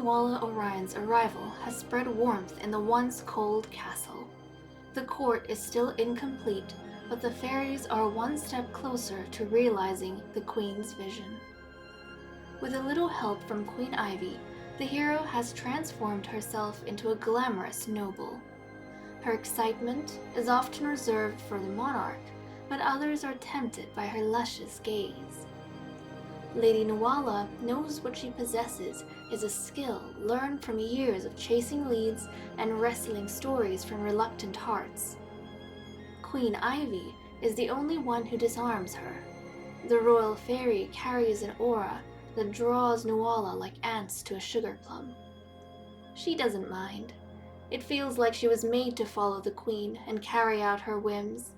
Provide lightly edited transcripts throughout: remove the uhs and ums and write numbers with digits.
Nuala Orion's arrival has spread warmth in the once cold castle. The court is still incomplete, but the fairies are one step closer to realizing the Queen's vision. With a little help from Queen Ivy, the hero has transformed herself into a glamorous noble. Her excitement is often reserved for the monarch, but others are tempted by her luscious gaze. Lady Nuala knows what she possesses is a skill learned from years of chasing leads and wresting stories from reluctant hearts. Queen Ivy is the only one who disarms her. The royal fairy carries an aura that draws Nuala like ants to a sugar plum. She doesn't mind. It feels like she was made to follow the Queen and carry out her whims.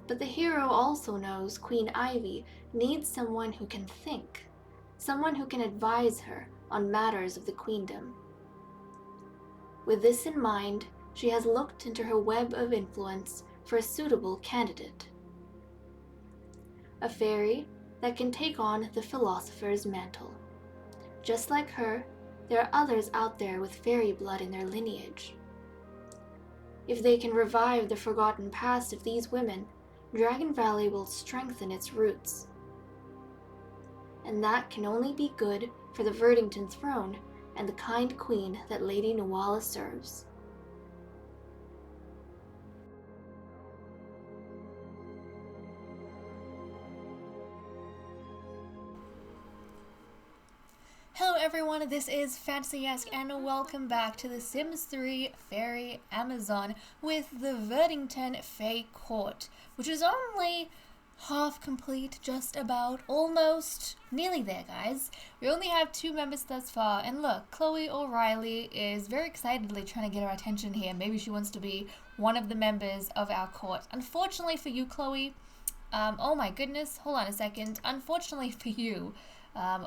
But the hero also knows Queen Ivy needs someone who can think, someone who can advise her on matters of the queendom. With this in mind, she has looked into her web of influence for a suitable candidate. A fairy that can take on the Philosopher's mantle. Just like her, there are others out there with fairy blood in their lineage. If they can revive the forgotten past of these women, Dragon Valley will strengthen its roots. And that can only be good for the Verdington throne and the kind queen that Lady Nuala serves. Hello everyone, this is Fantasy-esque and welcome back to The Sims 3 Fairy Amazon with the Verdington Fae Court, which is only half complete, just about, almost, nearly there guys. We only have 2 members thus far, and look, Chloe O'Reilly is very excitedly trying to get our attention here. Maybe she wants to be one of the members of our court. Unfortunately for you, Chloe, oh my goodness, hold on a second, unfortunately for you,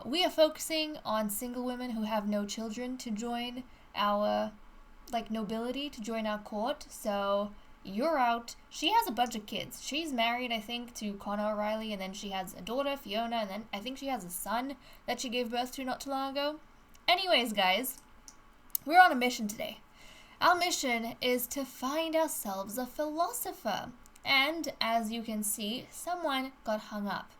we are focusing on single women who have no children to join our, nobility, to join our court, so you're out. She has a bunch of kids. She's married, I think, to Connor O'Reilly, and then she has a daughter, Fiona, and then I think she has a son that she gave birth to not too long ago. Anyways, guys, we're on a mission today. Our mission is to find ourselves a philosopher, and as you can see, someone got hung up,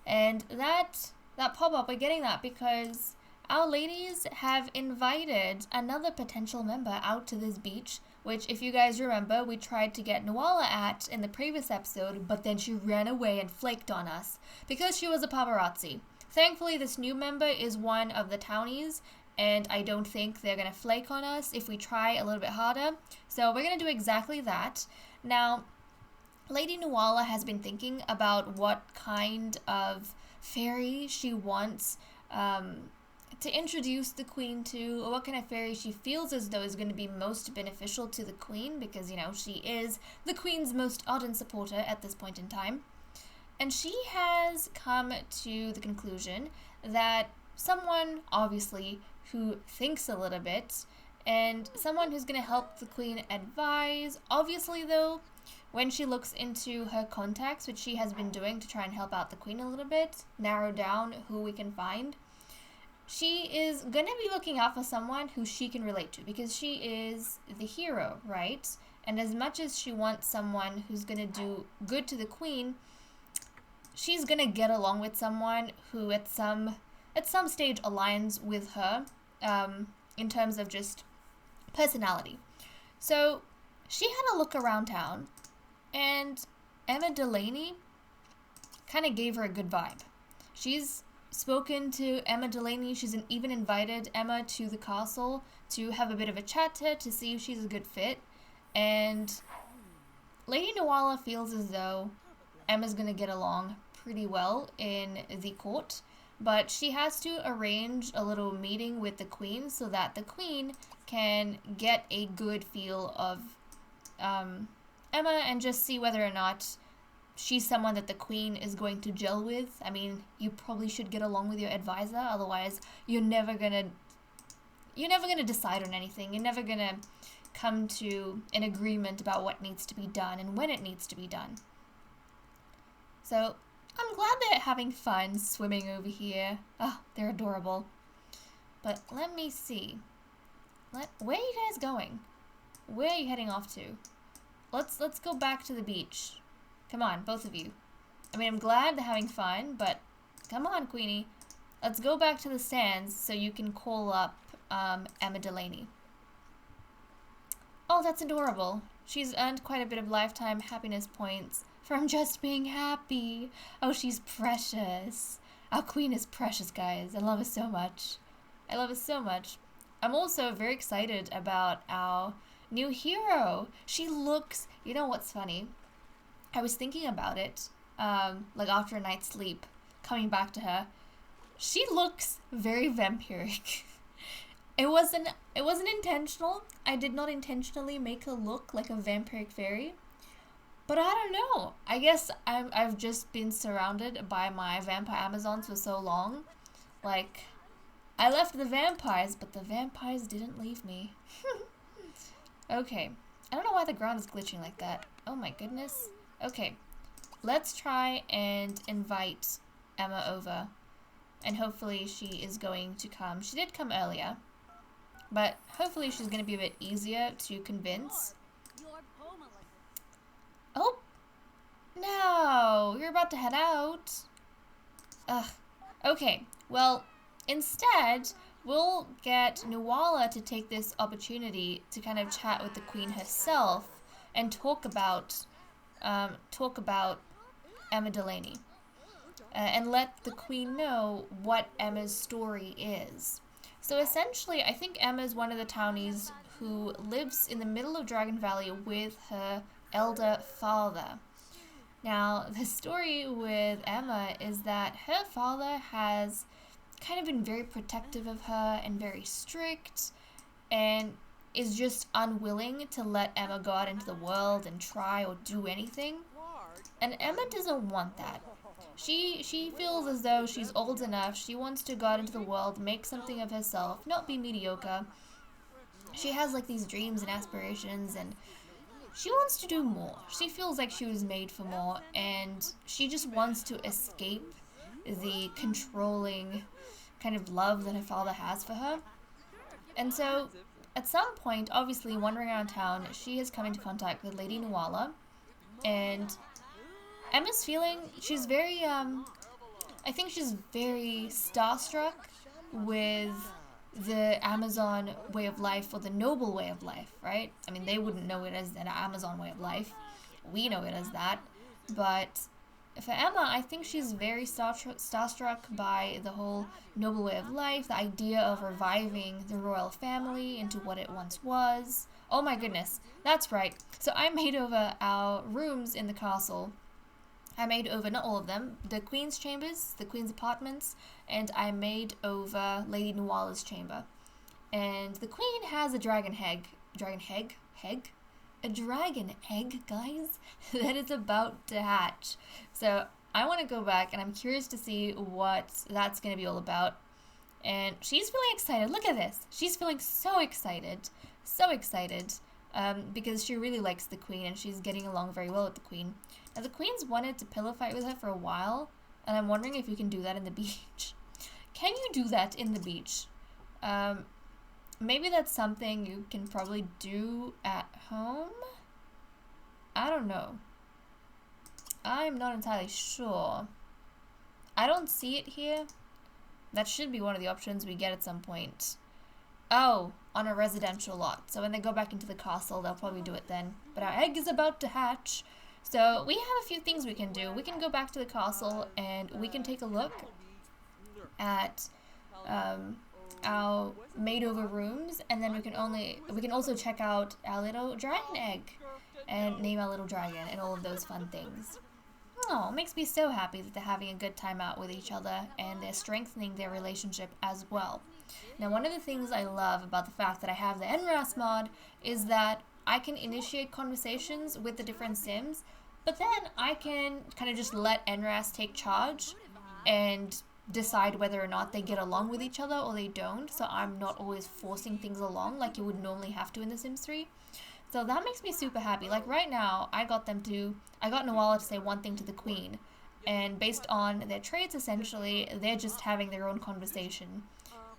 and that pop-up, we're getting that because our ladies have invited another potential member out to this beach, which, if you guys remember, we tried to get Nuala at in the previous episode, but then she ran away and flaked on us because she was a paparazzi. Thankfully, this new member is one of the townies, and I don't think they're going to flake on us if we try a little bit harder. So we're going to do exactly that. Now, Lady Nuala has been thinking about what kind of fairy she wants to introduce the queen to, or what kind of fairy she feels as though is going to be most beneficial to the queen, because, you know, she is the queen's most ardent supporter at this point in time. And she has come to the conclusion that someone, obviously, who thinks a little bit, and someone who's going to help the queen advise, obviously, though, when she looks into her contacts, which she has been doing to try and help out the queen a little bit, narrow down who we can find, she is going to be looking out for someone who she can relate to, because she is the hero, right? And as much as she wants someone who's going to do good to the queen, she's going to get along with someone who at some stage aligns with her in terms of just personality. So she had a look around town, and Emma Delaney kind of gave her a good vibe. She's spoken to Emma Delaney. She's even invited Emma to the castle to have a bit of a chat to her to see if she's a good fit. And Lady Nuala feels as though Emma's going to get along pretty well in the court, but she has to arrange a little meeting with the queen so that the queen can get a good feel of Emma and just see whether or not she's someone that the queen is going to gel with. I mean, you probably should get along with your advisor, otherwise you're never gonna decide on anything. You're never gonna come to an agreement about what needs to be done and when it needs to be done. So I'm glad they're having fun swimming over here. Oh, they're adorable. But let me see. Where are you guys going? Where are you heading off to? Let's go back to the beach. Come on, both of you. I mean, I'm glad they're having fun, but come on, Queenie. Let's go back to the sands so you can call up Emma Delaney. Oh, that's adorable. She's earned quite a bit of lifetime happiness points from just being happy. Oh, she's precious. Our queen is precious, guys. I love her so much. I love her so much. I'm also very excited about our new hero. She looks... You know what's funny? I was thinking about it, like after a night's sleep, coming back to her. She looks very vampiric. It wasn't intentional. I did not intentionally make her look like a vampiric fairy. But I don't know. I guess I've just been surrounded by my vampire Amazons for so long. Like, I left the vampires, but the vampires didn't leave me. Okay. I don't know why the ground is glitching like that. Oh my goodness. Okay. Let's try and invite Emma over. And hopefully she is going to come. She did come earlier. But hopefully she's going to be a bit easier to convince. Oh! No! You're about to head out. Ugh. Okay. Well, instead, we'll get Nuala to take this opportunity to kind of chat with the Queen herself and talk about Emma Delaney. And let the Queen know what Emma's story is. So essentially, I think Emma's one of the townies who lives in the middle of Dragon Valley with her elder father. Now, the story with Emma is that her father has kind of been very protective of her and very strict, and is just unwilling to let Emma go out into the world and try or do anything. And Emma doesn't want that. She feels as though she's old enough, she wants to go out into the world, make something of herself, not be mediocre. She has like these dreams and aspirations, and she wants to do more. She feels like she was made for more, and she just wants to escape the controlling kind of love that her father has for her. And so, at some point, obviously, wandering around town, she has come into contact with Lady Nuala, and Emma's feeling, she's very, I think she's very starstruck with the Amazon way of life, or the noble way of life, right? I mean, they wouldn't know it as an Amazon way of life. We know it as that. But for Emma, I think she's very starstruck by the whole noble way of life, the idea of reviving the royal family into what it once was. Oh my goodness, that's right. So I made over our rooms in the castle. I made over, not all of them, the Queen's chambers, the Queen's apartments, and I made over Lady Nuala's chamber. And the Queen has a dragon egg, guys, that is about to hatch. So I want to go back, and I'm curious to see what that's going to be all about. And she's feeling excited. Look at this. She's feeling so excited, because she really likes the Queen, and she's getting along very well with the Queen. Now, the Queen's wanted to pillow fight with her for a while, and I'm wondering if you can do that in the beach. Can you do that in the beach? Maybe that's something you can probably do at home? I don't know. I'm not entirely sure. I don't see it here. That should be one of the options we get at some point. Oh, on a residential lot. So when they go back into the castle, they'll probably do it then. But our egg is about to hatch. So we have a few things we can do. We can go back to the castle and we can take a look at our made-over rooms, and then we can also check out our little dragon egg and name our little dragon and all of those fun things. Oh, it makes me so happy that they're having a good time out with each other and they're strengthening their relationship as well. Now, one of the things I love about the fact that I have the NRAS mod is that I can initiate conversations with the different Sims, but then I can kind of just let NRAS take charge and decide whether or not they get along with each other or they don't, so I'm not always forcing things along like you would normally have to in The Sims 3. So that makes me super happy. Like right now, I got Nuala to say one thing to the Queen, and based on their traits, essentially, they're just having their own conversation.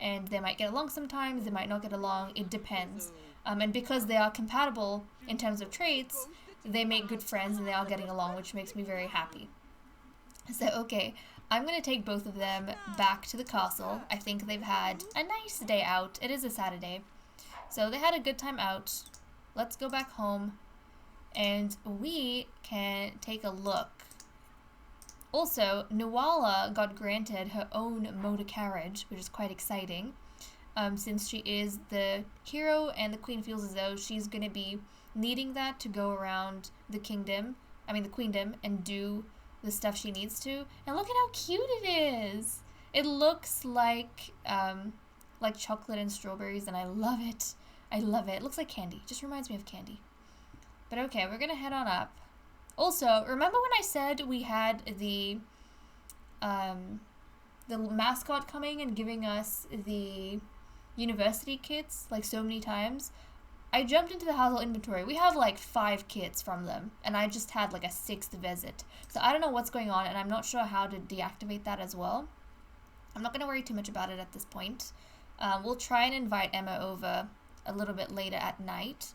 and they might get along sometimes, they might not get along, it depends. And because they are compatible in terms of traits, they make good friends and they are getting along, which makes me very happy. So, okay, I'm going to take both of them back to the castle. I think they've had a nice day out. It is a Saturday. So they had a good time out. Let's go back home and we can take a look. Also, Nuala got granted her own motor carriage, which is quite exciting. Since she is the hero and the queen feels as though she's going to be needing that to go around the queendom, and do the stuff she needs to. And look at how cute it is. It looks like chocolate and strawberries, and I love it. I love it. It looks like candy. Just reminds me of candy. But okay, we're gonna head on up. Also, remember when I said we had the mascot coming and giving us the university kits like so many times? I jumped into the household inventory. We have like 5 kits from them, and I just had like a 6th visit. So I don't know what's going on, and I'm not sure how to deactivate that as well. I'm not going to worry too much about it at this point. We'll try and invite Emma over a little bit later at night,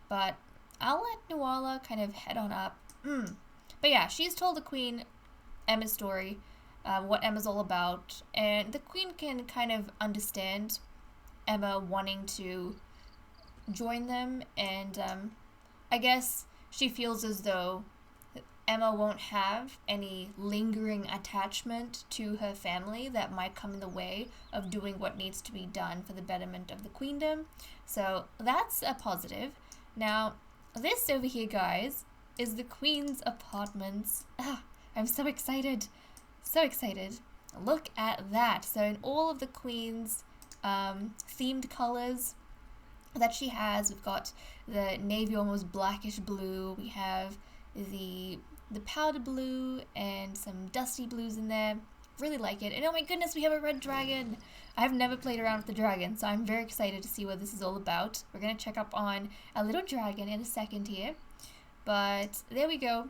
but I'll let Nuala kind of head on up. But yeah, she's told the queen Emma's story, what Emma's all about, and the queen can kind of understand Emma wanting to join them, and I guess she feels as though Emma won't have any lingering attachment to her family that might come in the way of doing what needs to be done for the betterment of the queendom. So that's a positive. Now, this over here, guys, is the queen's apartments. I'm so excited. So excited. Look at that. So in all of the queen's themed colors that she has, we've got the navy, almost blackish blue. We have the powder blue and some dusty blues in there. Really like it. And oh my goodness, we have a red dragon. I've never played around with the dragon, so I'm very excited to see what this is all about. We're going to check up on a little dragon in a second here. But there we go.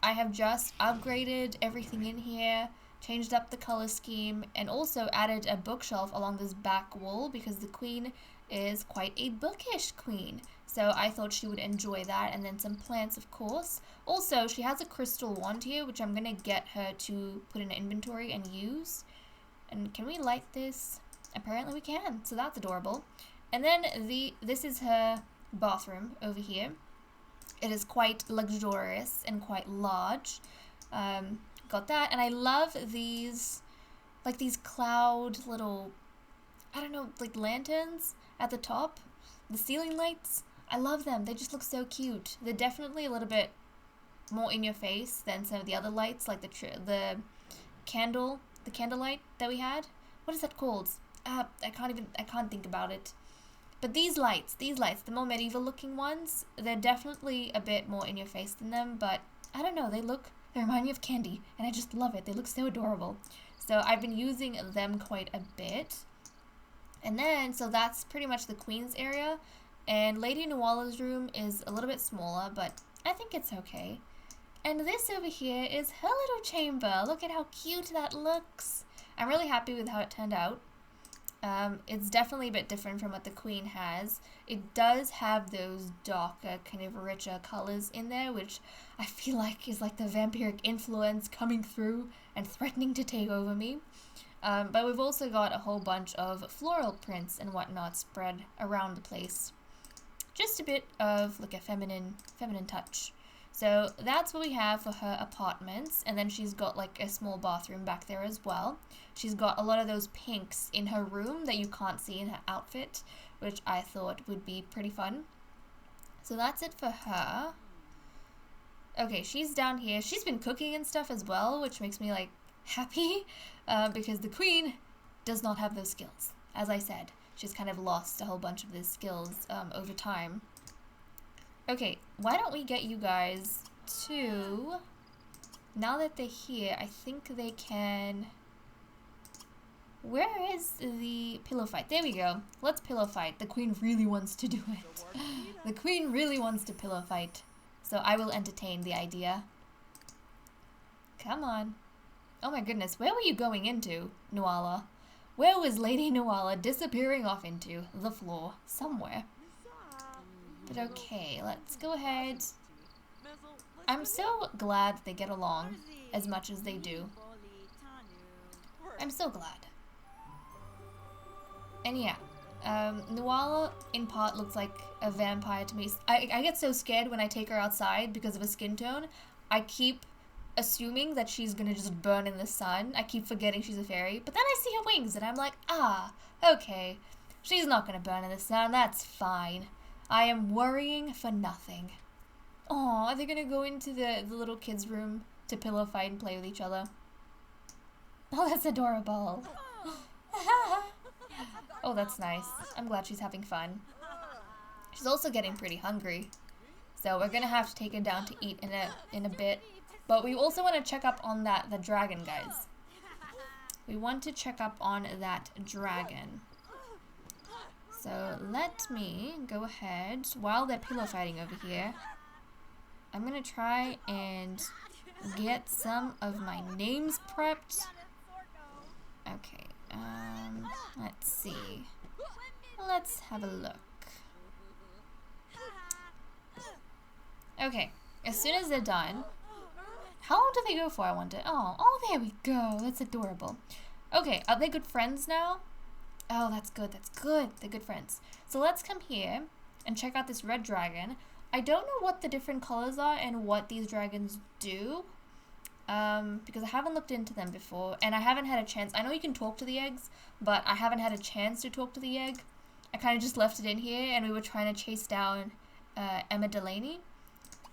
I have just upgraded everything in here, changed up the color scheme, and also added a bookshelf along this back wall because the queen is quite a bookish queen. So I thought she would enjoy that, and then some plants, of course. Also, she has a crystal wand here, which I'm going to get her to put in inventory and use. And can we light this? Apparently we can, so that's adorable. And then this is her bathroom over here. It is quite luxurious and quite large. Got that, and I love these, like these cloud little, I don't know, like lanterns at the top. The ceiling lights, I love them. They just look so cute. They're definitely a little bit more in your face than some of the other lights, like the candlelight that we had. What is that called? I can't think about it. But these lights, the more medieval looking ones, they're definitely a bit more in your face than them, but I don't know, they remind me of candy, and I just love it. They look so adorable. So I've been using them quite a bit. And then, so that's pretty much the queen's area, and Lady Nuala's room is a little bit smaller, but I think it's okay. And this over here is her little chamber. Look at how cute that looks. I'm really happy with how it turned out. It's definitely a bit different from what the queen has. It does have those darker, kind of richer colors in there, which I feel like is like the vampiric influence coming through and threatening to take over me. But we've also got a whole bunch of floral prints and whatnot spread around the place. Just a bit of like a feminine touch. So that's what we have for her apartments, and then she's got like a small bathroom back there as well. She's got a lot of those pinks in her room that you can't see in her outfit, which I thought would be pretty fun. So that's it for her. Okay, she's down here. She's been cooking and stuff as well, which makes me like happy, because the queen does not have those skills. As I said, she's kind of lost a whole bunch of those skills over time. Okay, why don't we get you guys to, now that they're here, I think they can, where is the pillow fight? There we go. Let's pillow fight. The queen really wants to do it. The queen really wants to pillow fight. So I will entertain the idea. Come on. Oh my goodness, where were you going into, Nuala? Where was Lady Noala disappearing off into? The floor. Somewhere. But okay, let's go ahead. I'm so glad they get along as much as they do. I'm so glad. And yeah, Noala in part looks like a vampire to me. I get so scared when I take her outside because of a skin tone. I keep assuming that she's gonna just burn in the sun. I keep forgetting she's a fairy. But then I see her wings and I'm like, ah, okay. She's not gonna burn in the sun, that's fine. I am worrying for nothing. Aw, are they gonna go into the little kids' room to pillow fight and play with each other? Oh, that's adorable. Oh, that's nice. I'm glad she's having fun. She's also getting pretty hungry. So we're gonna have to take her down to eat in a bit. But we also want to check up on the dragon, guys. We want to check up on that dragon. So let me go ahead, while they're pillow fighting over here, I'm gonna try and get some of my names prepped. Okay, let's see. Let's have a look. Okay, as soon as they're done, how long do they go for, I wonder? Oh, there we go. That's adorable. Okay, are they good friends now? Oh, that's good, that's good. They're good friends. So let's come here and check out this red dragon. I don't know what the different colors are and what these dragons do. Because I haven't looked into them before, and I haven't had a chance. I know you can talk to the eggs, but I haven't had a chance to talk to the egg. I kind of just left it in here, and we were trying to chase down Emma Delaney.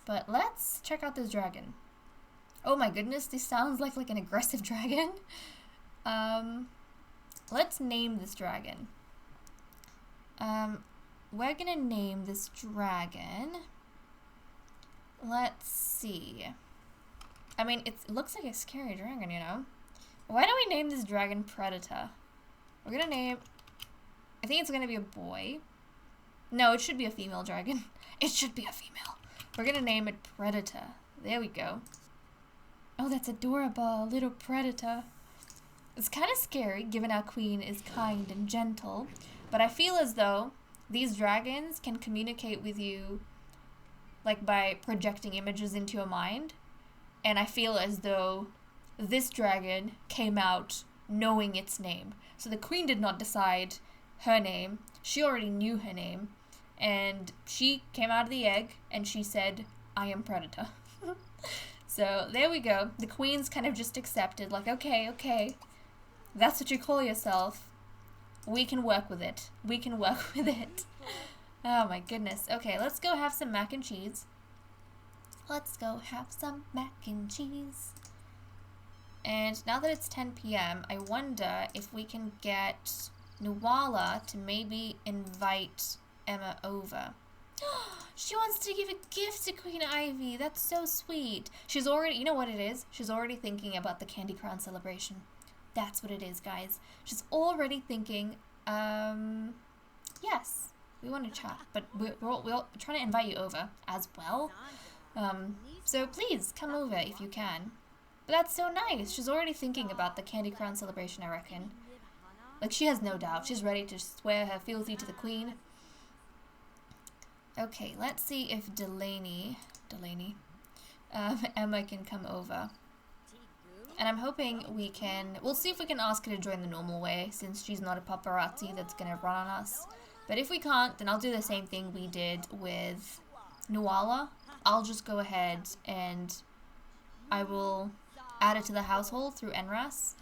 But let's check out this dragon. Oh my goodness, this sounds like an aggressive dragon. Let's name this dragon. We're gonna name this dragon. Let's see. I mean, it looks like a scary dragon, you know? Why don't we name this dragon Predator? We're gonna name... I think it's gonna be a boy. No, it should be a female dragon. It should be a female. We're gonna name it Predator. There we go. Oh, that's adorable. Little Predator. It's kind of scary, given our queen is kind and gentle. But I feel as though these dragons can communicate with you, like, by projecting images into your mind. And I feel as though this dragon came out knowing its name. So the queen did not decide her name. She already knew her name. And she came out of the egg and she said, I am Predator. So there we go. The queen's kind of just accepted, like, okay. That's what you call yourself. We can work with it. We can work with it. Oh my goodness. Okay, let's go have some mac and cheese. Let's go have some mac and cheese. And now that it's 10 p.m., I wonder if we can get Nuala to maybe invite Emma over. She wants to give a gift to Queen Ivy. That's so sweet. She's already, you know what it is? She's already thinking about the Candy Crown celebration. That's what it is, guys. She's already thinking, yes, we want to chat, but we're trying to invite you over as well. So please come over if you can. But that's so nice. She's already thinking about the Candy Crown celebration, I reckon. Like, she has no doubt. She's ready to swear her fealty to the queen. Okay, let's see if Delaney, Emma can come over. And I'm hoping we'll see if we can ask her to join the normal way, since she's not a paparazzi that's gonna run on us. But if we can't, then I'll do the same thing we did with Nuala. I'll just go ahead and I will add it to the household through NRAS.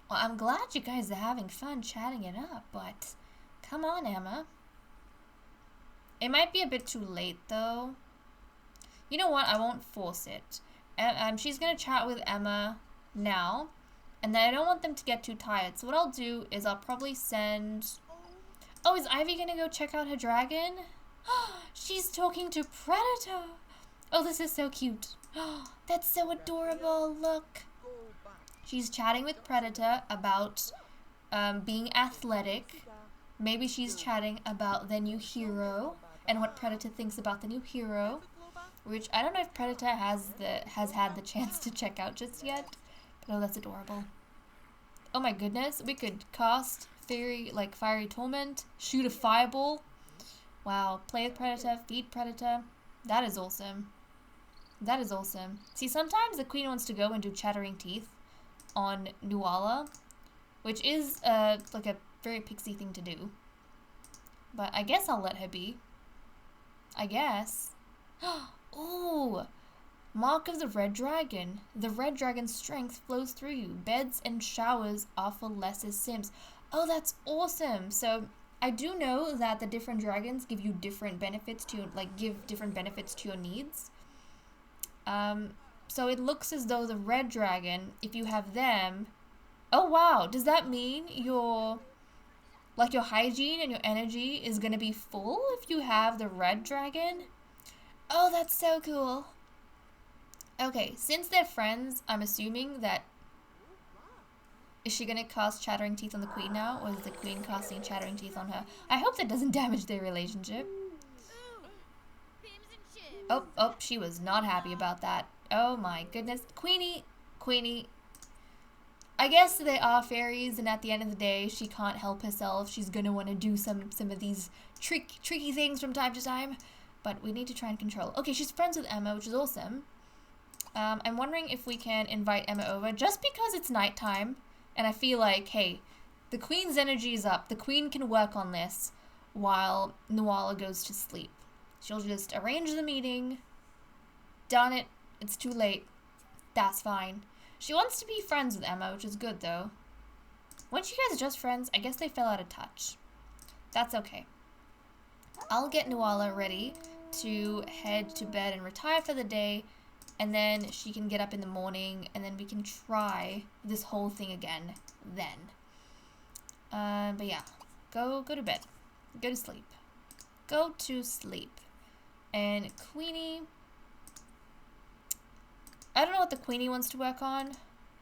Well, I'm glad you guys are having fun chatting it up, but come on, Emma. It might be a bit too late, though. You know what? I won't force it. She's gonna chat with Emma now, and then I don't want them to get too tired. So what I'll do is I'll probably send... Oh, is Ivy gonna go check out her dragon? She's talking to Predator. Oh, this is so cute. That's so adorable. Look. She's chatting with Predator about being athletic. Maybe she's chatting about the new hero and what Predator thinks about the new hero. Which I don't know if Predator has had the chance to check out just yet. But oh, that's adorable. Oh my goodness, we could cast Fiery Torment, shoot a fireball. Wow, play with Predator, feed Predator. That is awesome. That is awesome. See, sometimes the queen wants to go and do Chattering Teeth on Nuala, which is like a very pixie thing to do. But I guess I'll let her be. I guess. Oh, Mark of the Red Dragon. The Red Dragon's strength flows through you. Beds and showers are for lesser sims. Oh, that's awesome. So I do know that the different dragons give you different benefits to give different benefits to your needs. So it looks as though the Red Dragon, if you have them, oh wow, does that mean your hygiene and your energy is gonna be full if you have the Red Dragon? Oh, that's so cool. Okay, since they're friends, I'm assuming that... Is she gonna cast Chattering Teeth on the queen now? Or is the queen casting Chattering Teeth on her? I hope that doesn't damage their relationship. Oh, she was not happy about that. Oh my goodness. Queenie. I guess they are fairies, and at the end of the day, she can't help herself. She's gonna want to do some of these tricky things from time to time. But we need to try and control. Okay, she's friends with Emma, which is awesome. I'm wondering if we can invite Emma over, just because it's nighttime, and I feel like, hey, the queen's energy is up. The queen can work on this while Nuala goes to sleep. She'll just arrange the meeting. Done it. It's too late. That's fine. She wants to be friends with Emma, which is good, though. Once you guys are just friends, I guess they fell out of touch. That's okay. I'll get Nuala ready to head to bed and retire for the day, and then she can get up in the morning, and then we can try this whole thing again then. But yeah, go to bed. Go to sleep. Go to sleep. And Queenie... I don't know what the Queenie wants to work on.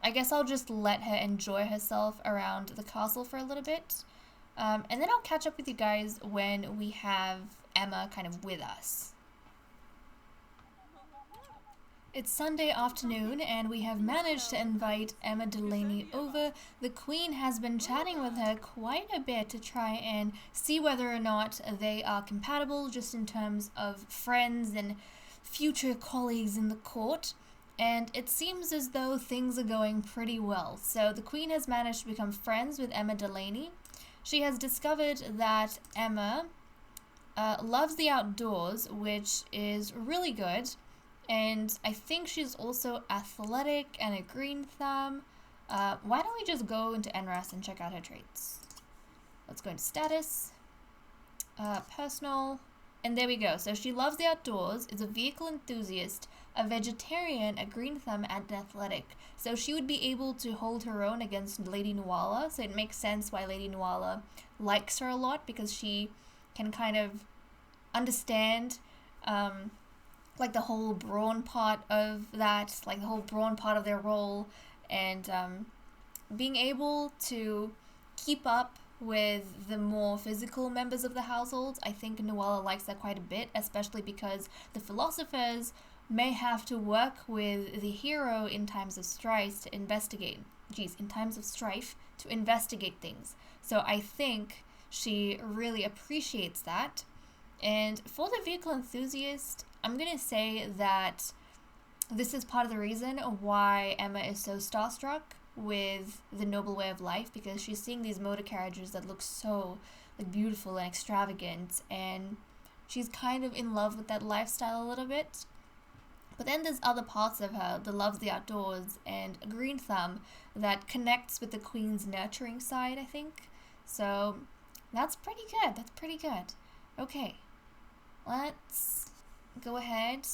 I guess I'll just let her enjoy herself around the castle for a little bit. And then I'll catch up with you guys when we have Emma kind of with us. It's Sunday afternoon, and we have managed to invite Emma Delaney over. The Queen has been chatting with her quite a bit to try and see whether or not they are compatible, just in terms of friends and future colleagues in the court. And it seems as though things are going pretty well. So the Queen has managed to become friends with Emma Delaney. She has discovered that Emma loves the outdoors, which is really good. And I think she's also athletic and a green thumb. Why don't we just go into NRAS and check out her traits? Let's go into status, personal, and there we go. So she loves the outdoors, is a vehicle enthusiast, a vegetarian, a green thumb, and an athletic. So she would be able to hold her own against Lady Nuala. So it makes sense why Lady Nuala likes her a lot, because she can kind of understand like the whole brawn part of that, like the whole brawn part of their role, and being able to keep up with the more physical members of the household. I think Nuala likes that quite a bit, especially because the philosophers may have to work with the hero in times of strife to investigate. In times of strife to investigate things. So I think she really appreciates that. And for the vehicle enthusiast, I'm gonna say that this is part of the reason why Emma is so starstruck with the noble way of life, because she's seeing these motor carriages that look so like beautiful and extravagant, and she's kind of in love with that lifestyle a little bit. But then there's other parts of her that loves the outdoors and a green thumb that connects with the Queen's nurturing side, I think. So that's pretty good. That's pretty good. Okay, let's go ahead,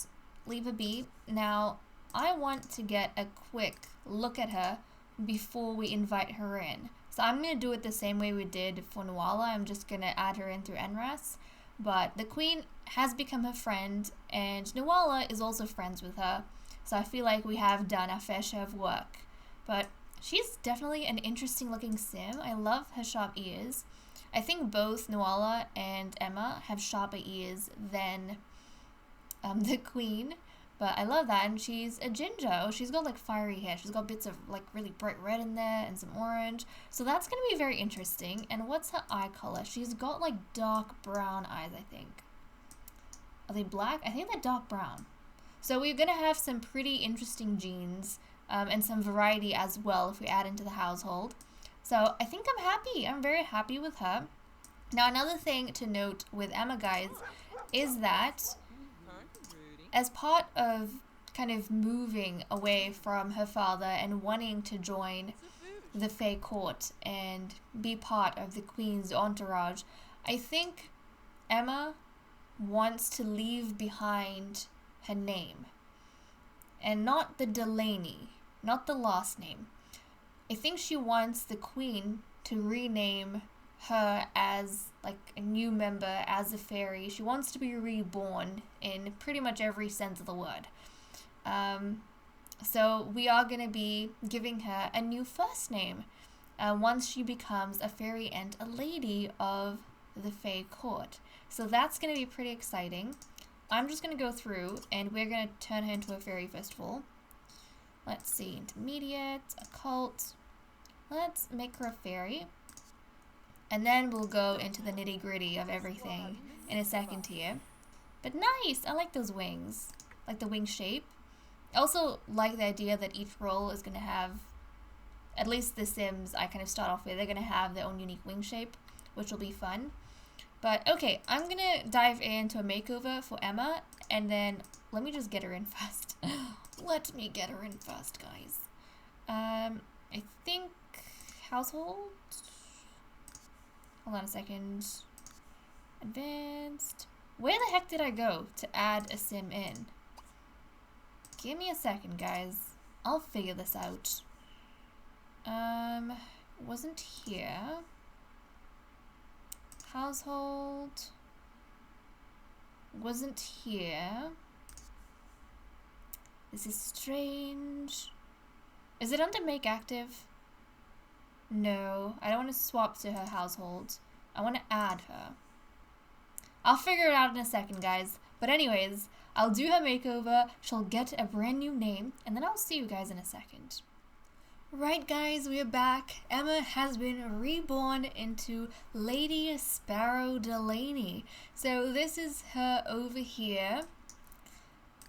leave her be. Now, I want to get a quick look at her before we invite her in. So I'm going to do it the same way we did for Nuala. I'm just going to add her in through NRAS. But the Queen has become her friend, and Nuala is also friends with her. So I feel like we have done our fair share of work. But she's definitely an interesting looking sim. I love her sharp ears. I think both Nuala and Emma have sharper ears than the Queen. But I love that. And she's a ginger. Oh, she's got like fiery hair. She's got bits of like really bright red in there and some orange. So that's going to be very interesting. And what's her eye color? She's got like dark brown eyes, I think. Are they black? I think they're dark brown. So we're going to have some pretty interesting genes and some variety as well if we add into the household. So I think I'm happy. I'm very happy with her. Now another thing to note with Emma, guys, is that as part of kind of moving away from her father and wanting to join the Fae Court and be part of the Queen's entourage, I think Emma wants to leave behind her name. And not the Delaney, not the last name. I think she wants the Queen to rename her as like a new member, as a fairy. She wants to be reborn in pretty much every sense of the word. So we are going to be giving her a new first name once she becomes a fairy and a lady of the Fae Court. So that's going to be pretty exciting. I'm just going to go through and we're going to turn her into a fairy first of all. Let's see, intermediate, occult. Let's make her a fairy. And then we'll go into the nitty gritty of everything in a second here. But nice! I like those wings. Like the wing shape. I also like the idea that each role is going to have, at least the Sims I kind of start off with, they're going to have their own unique wing shape, which will be fun. But okay, I'm going to dive into a makeover for Emma, and then let me just get her in first. Let me get her in first, guys. I think household. Hold on a second. Advanced. Where the heck did I go to add a sim in? Give me a second, guys. I'll figure this out. Wasn't here. Household. Wasn't here. This is strange. Is it under make active? No, I don't want to swap to her household. I want to add her. I'll figure it out in a second, guys. But anyways, I'll do her makeover, she'll get a brand new name, and then I'll see you guys in a second. Right, guys, we are back. Emma has been reborn into Lady Sparrow Delaney. So this is her over here.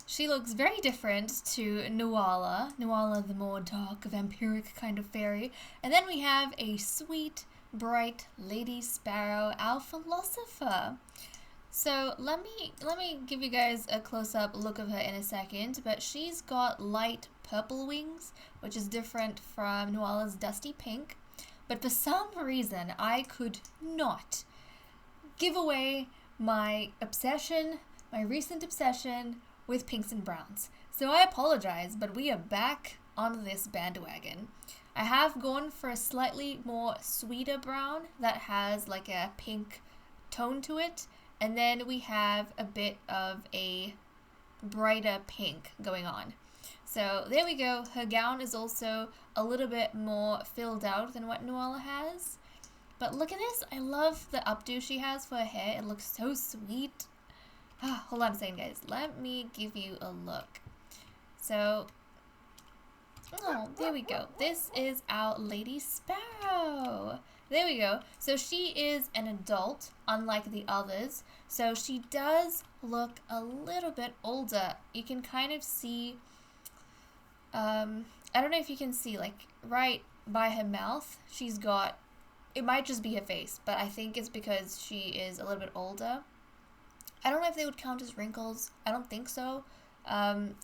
She looks very different to Nuala. Nuala, the more dark, vampiric kind of fairy. And then we have a sweet, bright Lady Sparrow, our Philosopher. So let me give you guys a close-up look of her in a second. But she's got light purple wings, which is different from Nuala's dusty pink. But for some reason, I could not give away my obsession, my recent obsession, with pinks and browns. So I apologize, but we are back on this bandwagon. I have gone for a slightly more sweeter brown that has like a pink tone to it, and then we have a bit of a brighter pink going on. So there we go. Her gown is also a little bit more filled out than what Nuala has. But look at this. I love the updo she has for her hair. It looks so sweet. Hold on a second, guys. Let me give you a look. So, oh, there we go. This is our Lady Sparrow. There we go. So she is an adult, unlike the others. So she does look a little bit older. You can kind of see, I don't know if you can see, like, right by her mouth, she's got, it might just be her face, but I think it's because she is a little bit older. I don't know if they would count as wrinkles. I don't think so.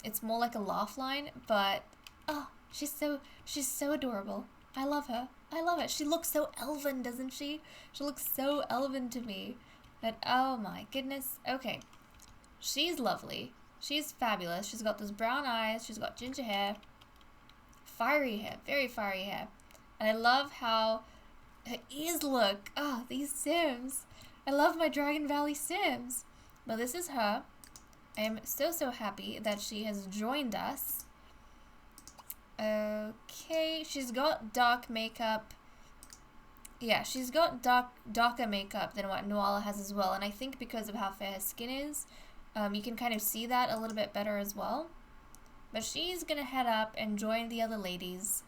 It's more like a laugh line, but oh, she's so adorable. I love her. I love it. She looks so elven, doesn't she? She looks so elven to me. But oh my goodness. Okay. She's lovely. She's fabulous. She's got those brown eyes. She's got ginger hair. Fiery hair. Very fiery hair. And I love how her ears look. Ah, these Sims. I love my Dragon Valley Sims. But this is her. I am so happy that she has joined us. Okay, she's got dark makeup. Yeah, she's got darker makeup than what Nuala has as well. And I think because of how fair her skin is, You can kind of see that a little bit better as well. But she's gonna head up and join the other ladies.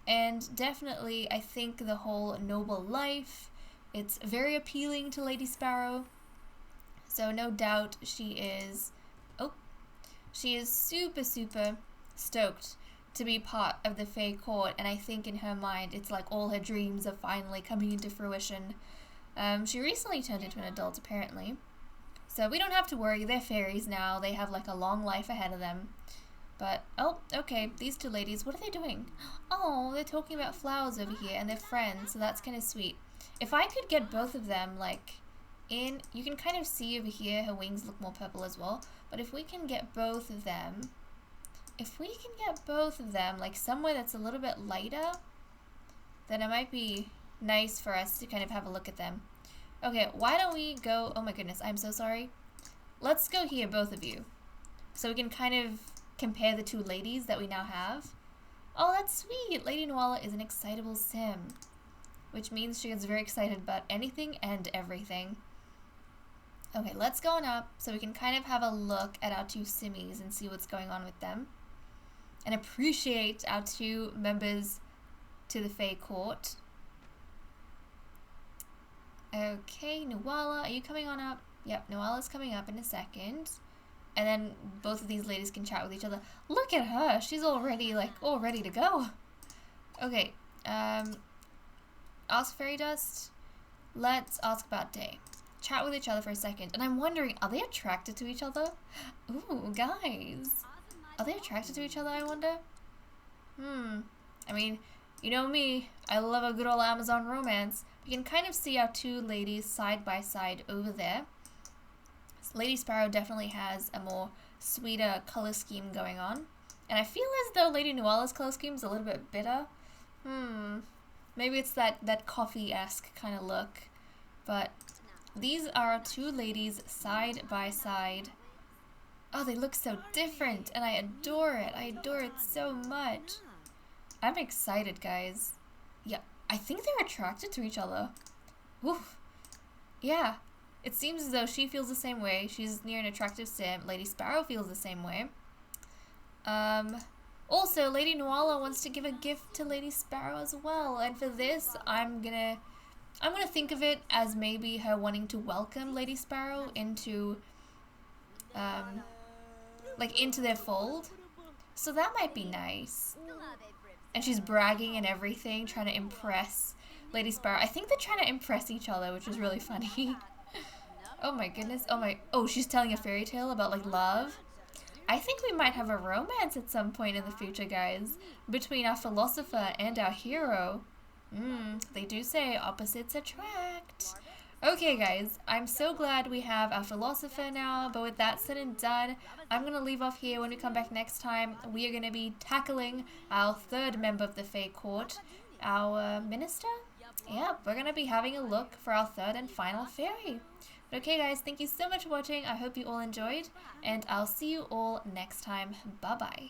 And definitely, I think the whole noble life, it's very appealing to Lady Sparrow. So no doubt she is super, super stoked to be part of the Fae Court, and I think in her mind it's like all her dreams are finally coming into fruition. She recently turned into an adult apparently, so we don't have to worry, they're fairies now, they have like a long life ahead of them. But, oh, okay, these two ladies, what are they doing? Oh, they're talking about flowers over here, and they're friends, so that's kind of sweet. If I could get both of them, like, in, you can kind of see over here, her wings look more purple as well, but if we can get both of them, like, somewhere that's a little bit lighter, then it might be nice for us to kind of have a look at them. Okay, why don't we go, oh my goodness, I'm so sorry. Let's go here, both of you, so we can kind of compare the two ladies that we now have. Oh, that's sweet! Lady Nuala is an excitable sim, which means she gets very excited about anything and everything. Okay, let's go on up so we can kind of have a look at our two simmies and see what's going on with them. And appreciate our two members to the Fae Court. Okay, Nuala, are you coming on up? Yep, Nuala's coming up in a second. And then both of these ladies can chat with each other. Look at her, she's already like all ready to go. Okay, ask Fairy Dust. Let's ask about Day. Chat with each other for a second. And I'm wondering, are they attracted to each other? Ooh, guys. Are they attracted to each other, I wonder? I mean, you know me, I love a good old Amazon romance. You can kind of see our two ladies side by side over there. Lady Sparrow definitely has a more sweeter color scheme going on. And I feel as though Lady Nuala's color scheme is a little bit bitter. Maybe it's that coffee-esque kind of look. But these are our two ladies side by side. Oh, they look so different, and I adore it. I adore it so much. I'm excited, guys. Yeah, I think they're attracted to each other. Woof. Yeah. It seems as though she feels the same way. She's near an attractive sim. Lady Sparrow feels the same way. Also, Lady Nuala wants to give a gift to Lady Sparrow as well. And for this, I'm gonna think of it as maybe her wanting to welcome Lady Sparrow into, like into their fold. So that might be nice. And she's bragging and everything, trying to impress Lady Sparrow. I think they're trying to impress each other, which is really funny. Oh my goodness, oh, she's telling a fairy tale about, like, love? I think we might have a romance at some point in the future, guys, between our philosopher and our hero. They do say opposites attract. Okay, guys, I'm so glad we have our philosopher now, but with that said and done, I'm going to leave off here. When we come back next time, we are going to be tackling our third member of the Fae Court, our minister? Yep, we're going to be having a look for our third and final fairy. Okay guys, thank you so much for watching. I hope you all enjoyed, and I'll see you all next time. Bye bye.